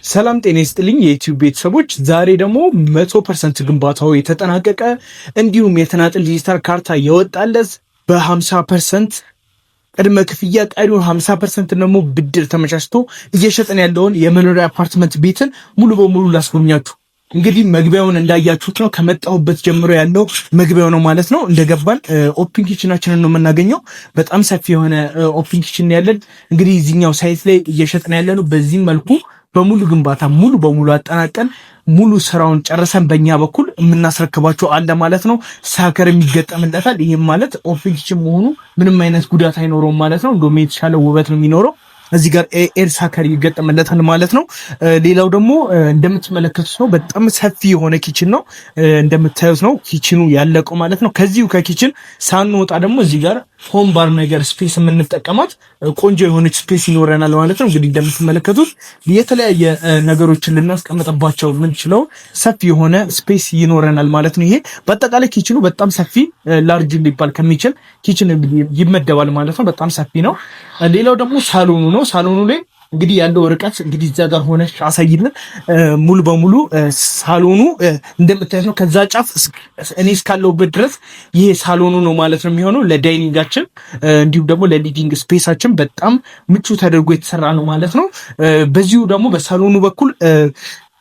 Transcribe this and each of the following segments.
ሰላም ጤና ይስጥልኝ የዩቲዩብ ቤተሰቦች፣ ዛሬ ደግሞ 100% ግንባታው የተጠናቀቀ እንዲሁም የተናጥል ዲጂታል ካርታ የወጣለት በ50% ቅድመ ክፍያ ቀሪውን 50% ደግሞ ብድር ተመቻችቶ እየሸጠን ያለውን የመኖሪያ አፓርትመንት ቤትን ሙሉ በሙሉ ላስጎብኛችሁ። እንግዲህ መግቢያውን እንዳያችሁት ነው። ከመጣሁበት ጀምሮ ያለው መግቢያው ነው ማለት ነው። እንደገባን ኦፕን ኪችናችንን ነው የምናገኘው። በጣም ሰፊ የሆነ ኦፕን ኪችን ያለን እንግዲህ እዚህኛው ሳይት ላይ እየሸጥን ያለነው በዚህ መልኩ በሙሉ ግንባታ ሙሉ በሙሉ አጠናቀን ሙሉ ስራውን ጨርሰን በእኛ በኩል የምናስረክባቸው አለ ማለት ነው። ሳከር የሚገጠምለታል። ይህም ማለት ኦፕን ኪችን መሆኑ ምንም አይነት ጉዳት አይኖረውም ማለት ነው። እንደውም የተሻለ ውበት ነው የሚኖረው። እዚህ ጋር ኤር ሳከር ይገጠምለታል ማለት ነው። ሌላው ደግሞ እንደምትመለከቱት ነው፣ በጣም ሰፊ የሆነ ኪችን ነው። እንደምታዩት ነው ኪችኑ ያለቀው ማለት ነው። ከዚሁ ከኪችን ሳንወጣ ደግሞ እዚህ ጋር ሆም ባር ነገር ስፔስ የምንጠቀማት ቆንጆ የሆነች ስፔስ ይኖረናል ማለት ነው። እንግዲህ እንደምትመለከቱት የተለያየ ነገሮችን ልናስቀምጥባቸው የምንችለው ሰፊ የሆነ ስፔስ ይኖረናል ማለት ነው። ይሄ በአጠቃላይ ኪችኑ በጣም ሰፊ ላርጅ ሊባል ከሚችል ኪችን ይመደባል ማለት ነው። በጣም ሰፊ ነው። ሌላው ደግሞ ሳሎኑ ነው። ሳሎኑ ላይ እንግዲህ ያለው ርቀት እንግዲህ እዛ ጋር ሆነሽ አሳይልን። ሙሉ በሙሉ ሳሎኑ እንደምታዩት ነው። ከዛ ጫፍ እኔ እስካለሁበት ድረስ ይሄ ሳሎኑ ነው ማለት ነው የሚሆነው። ለዳይኒንጋችን እንዲሁም ደግሞ ለሊቪንግ ስፔሳችን በጣም ምቹ ተደርጎ የተሰራ ነው ማለት ነው። በዚሁ ደግሞ በሳሎኑ በኩል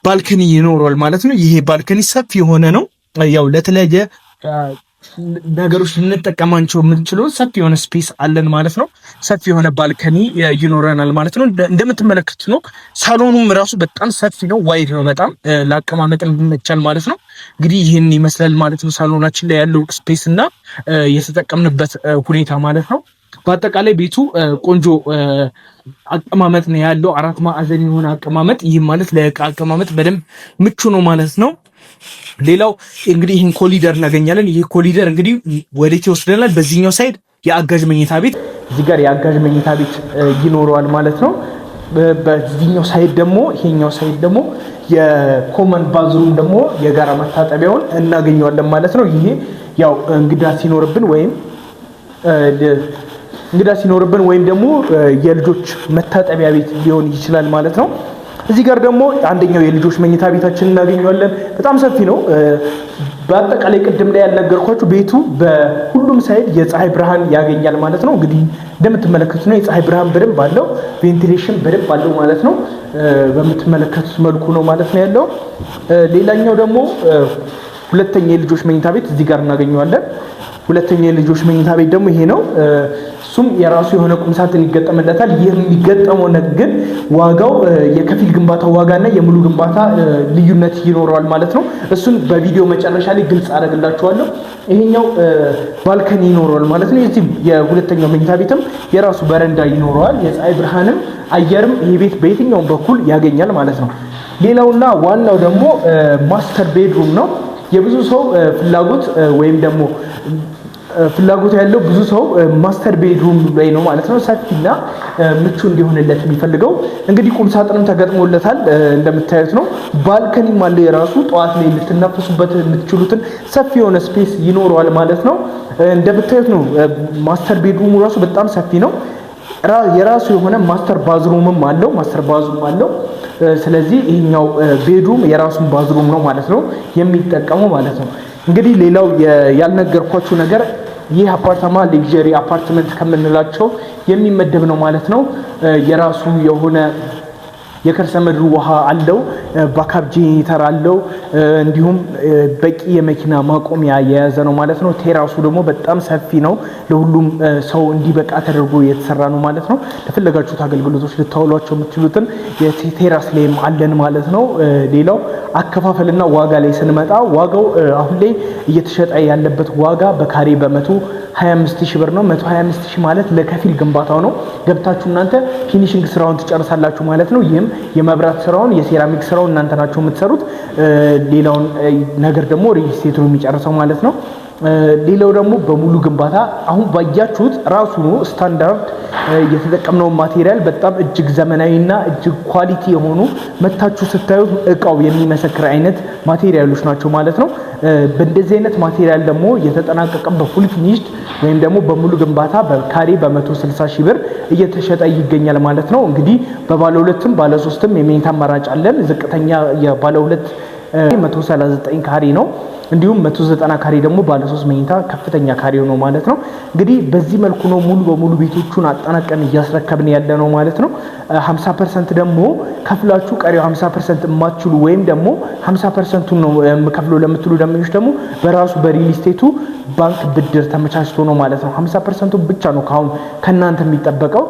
ባልከኒ ይኖረዋል ማለት ነው። ይሄ ባልከኒ ሰፊ የሆነ ነው። ያው ለተለያየ ነገሮች ልንጠቀማቸው የምንችለው ሰፊ የሆነ ስፔስ አለን ማለት ነው። ሰፊ የሆነ ባልከኒ ይኖረናል ማለት ነው። እንደምትመለከቱት ነው። ሳሎኑም ራሱ በጣም ሰፊ ነው፣ ዋይድ ነው፣ በጣም ለአቀማመጥ እንዲመቻል ማለት ነው። እንግዲህ ይህን ይመስላል ማለት ነው ሳሎናችን ላይ ያለው ስፔስ እና የተጠቀምንበት ሁኔታ ማለት ነው። በአጠቃላይ ቤቱ ቆንጆ አቀማመጥ ነው ያለው፣ 4 ማዕዘን የሆነ አቀማመጥ። ይህም ማለት ለእቃ አቀማመጥ በደንብ ምቹ ነው ማለት ነው። ሌላው እንግዲህ ይህን ኮሊደር እናገኛለን። ይህ ኮሊደር እንግዲህ ወዴት ይወስደናል? በዚህኛው ሳይድ የአጋዥ መኝታ ቤት፣ እዚህ ጋር የአጋዥ መኝታ ቤት ይኖረዋል ማለት ነው። በዚህኛው ሳይድ ደግሞ ይሄኛው ሳይድ ደግሞ የኮመን ባዝሩም ደግሞ የጋራ መታጠቢያውን እናገኘዋለን ማለት ነው። ይሄ ያው እንግዳ ሲኖርብን ወይም ደግሞ የልጆች መታጠቢያ ቤት ሊሆን ይችላል ማለት ነው። እዚህ ጋር ደግሞ አንደኛው የልጆች መኝታ ቤታችን እናገኘዋለን። በጣም ሰፊ ነው። በአጠቃላይ ቅድም ላይ ያልነገርኳችሁ ቤቱ በሁሉም ሳይድ የፀሐይ ብርሃን ያገኛል ማለት ነው። እንግዲህ እንደምትመለከቱት ነው የፀሐይ ብርሃን በደንብ አለው፣ ቬንቲሌሽን በደንብ አለው ማለት ነው። በምትመለከቱት መልኩ ነው ማለት ነው ያለው። ሌላኛው ደግሞ ሁለተኛ የልጆች መኝታ ቤት እዚህ ጋር እናገኘዋለን። ሁለተኛ የልጆች መኝታ ቤት ደግሞ ይሄ ነው። እሱም የራሱ የሆነ ቁምሳጥን ይገጠምለታል። ይህ የሚገጠመው ግን ዋጋው የከፊል ግንባታ ዋጋና የሙሉ ግንባታ ልዩነት ይኖረዋል ማለት ነው። እሱን በቪዲዮ መጨረሻ ላይ ግልጽ አደርግላችኋለሁ። ይሄኛው ባልከኒ ይኖረዋል ማለት ነው። የዚህ የሁለተኛው መኝታ ቤትም የራሱ በረንዳ ይኖረዋል። የፀሐይ ብርሃንም አየርም ይሄ ቤት በየትኛውም በኩል ያገኛል ማለት ነው። ሌላውና ዋናው ደግሞ ማስተር ቤድሩም ነው። የብዙ ሰው ፍላጎት ወይም ደግሞ ፍላጎት ያለው ብዙ ሰው ማስተር ቤድሩም ላይ ነው ማለት ነው። ሰፊና ምቹ እንዲሆንለት የሚፈልገው እንግዲህ ቁም ሳጥንም ተገጥሞለታል እንደምታዩት ነው። ባልከኒም አለ የራሱ። ጠዋት ላይ ልትናፈሱበት የምትችሉትን ሰፊ የሆነ ስፔስ ይኖረዋል ማለት ነው። እንደምታዩት ነው ማስተር ቤድሩሙ ራሱ በጣም ሰፊ ነው። የራሱ የሆነ ማስተር ባዝሩምም አለው። ስለዚህ ይሄኛው ቤድሩም የራሱን ባዝሩም ነው ማለት ነው የሚጠቀመው ማለት ነው። እንግዲህ ሌላው ያልነገርኳችሁ ነገር ይህ አፓርታማ ሌክዠሪ አፓርትመንት ከምንላቸው የሚመደብ ነው ማለት ነው። የራሱ የሆነ የከርሰ ምድር ውሃ አለው፣ ባካፕ ጄኔሬተር አለው፣ እንዲሁም በቂ የመኪና ማቆሚያ የያዘ ነው ማለት ነው። ቴራሱ ደግሞ በጣም ሰፊ ነው። ለሁሉም ሰው እንዲበቃ ተደርጎ የተሰራ ነው ማለት ነው። ለፈለጋችሁት አገልግሎቶች ልታውሏቸው የምትችሉትን የቴራስ ላይም አለን ማለት ነው። ሌላው አከፋፈልና ዋጋ ላይ ስንመጣ ዋጋው አሁን ላይ እየተሸጠ ያለበት ዋጋ በካሬ በ125,000 ብር ነው። 125,000 ማለት ለከፊል ግንባታው ነው። ገብታችሁ እናንተ ፊኒሺንግ ስራውን ትጨርሳላችሁ ማለት ነው። ይህም የመብራት ስራውን የሴራሚክ ስራውን እናንተ ናችሁ የምትሰሩት። ሌላውን ነገር ደግሞ ሪል ስቴት ነው የሚጨርሰው ማለት ነው። ሌላው ደግሞ በሙሉ ግንባታ አሁን ባያችሁት ራሱ ነው ስታንዳርድ የተጠቀምነው ማቴሪያል በጣም እጅግ ዘመናዊና እጅግ ኳሊቲ የሆኑ መታችሁ ስታዩት እቃው የሚመሰክር አይነት ማቴሪያሎች ናቸው ማለት ነው። በእንደዚህ አይነት ማቴሪያል ደግሞ የተጠናቀቀ በፉል ፊኒሽድ ወይም ደግሞ በሙሉ ግንባታ በካሬ በ160 ሺህ ብር እየተሸጠ ይገኛል ማለት ነው። እንግዲህ በባለ ሁለትም ባለ ሶስትም የመኝታ አማራጭ አለን። ዝቅተኛ የባለ ሁለት 139 ካሬ ነው። እንዲሁም 190 ካሬ ደግሞ ባለ 3 መኝታ ከፍተኛ ካሬው ነው ማለት ነው። እንግዲህ በዚህ መልኩ ነው ሙሉ በሙሉ ቤቶቹን አጠናቀን እያስረከብን ያለ ነው ማለት ነው። 50% ደግሞ ከፍላችሁ ቀሪው 50% የማትችሉ ወይም ደግሞ 50%ቱን ነው የምከፍለው ለምትሉ ደንበኞች ደግሞ በራሱ በሪል ስቴቱ ባንክ ብድር ተመቻችቶ ነው ማለት ነው። 50%ቱን ብቻ ነው ካሁን ከናንተ የሚጠበቀው።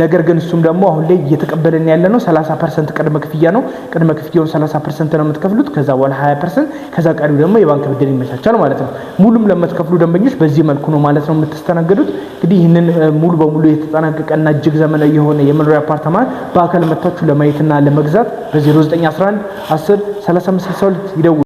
ነገር ግን እሱም ደግሞ አሁን ላይ እየተቀበለን ያለ ነው 30% ቅድመ ክፍያ ነው። ቅድመ ክፍያውን 30% ነው የምትከፍሉት። ከዛ በኋላ 20% ከዛ ቀሪው ደግሞ የባንክ ብድር ይመቻቻል ማለት ነው። ሙሉም ለምትከፍሉ ደንበኞች በዚህ መልኩ ነው ማለት ነው የምትስተናገዱት። እንግዲህ ይህንን ሙሉ በሙሉ የተጠናቀቀና እጅግ ዘመናዊ የሆነ የመኖሪያ አፓርታማ በአካል መጥታችሁ ለማየትና ለመግዛት በ0911 10 3562 ይደውሉ።